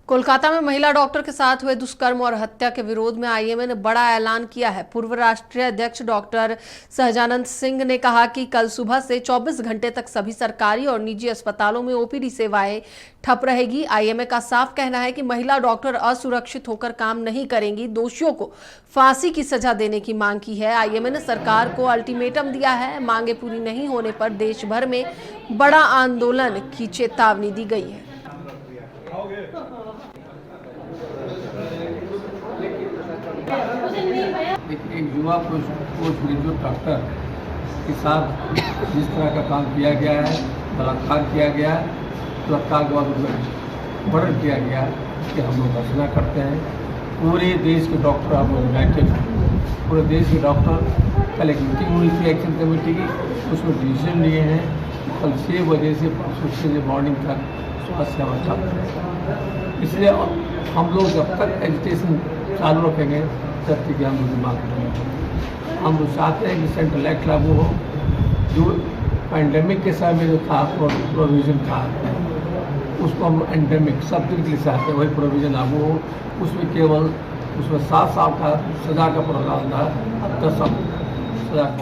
कोलकाता में महिला डॉक्टर के साथ हुए दुष्कर्म और हत्या के विरोध में आईएमए ने बड़ा ऐलान किया है। पूर्व राष्ट्रीय अध्यक्ष डॉक्टर सहजानंद सिंह ने कहा कि कल सुबह से 24 घंटे तक सभी सरकारी और निजी अस्पतालों में ओपीडी सेवाएं ठप रहेगी। आईएमए का साफ कहना है कि महिला डॉक्टर असुरक्षित होकर काम नहीं करेंगी। दोषियों को फांसी की सजा देने की मांग की है। आईएमए ने सरकार को अल्टीमेटम दिया है। मांगे पूरी नहीं होने पर देश भर में बड़ा आंदोलन की चेतावनी दी गई है। एक युवा पोस्ट ग्रेजुएट डॉक्टर के साथ जिस तरह का काम किया गया है, बलात्कार किया गया है, बलात्कार के बाद उसमें मर्डर किया गया कि हम लोग घोषणा करते हैं। पूरे देश के डॉक्टर हम लोग यूनाइटेड हैं। पूरे देश के डॉक्टर कल एक मीटिंग हुई थी एक्शन कमेटी की, उसमें डिसीजन लिए हैं कि कल 6 बजे से परसों 6 बजे मॉर्निंग तक स्वास्थ्य सेवा चालू है। इसलिए हम लोग जब तक एजुकेशन चालू रखेंगे तब तक हम लोग मांग करेंगे। हम लोग चाहते हैं कि सेंट्रल एक्ट लागू हो। जो पैंडेमिक के समय में जो था प्रोविज़न था, उसको हम एंडेमिक सब दिन के लिए चाहते हैं वही प्रोविज़न लागू हो। उसमें केवल उसमें 7 साल का सज़ा का प्रावधान था, अब 10 साल सज़ा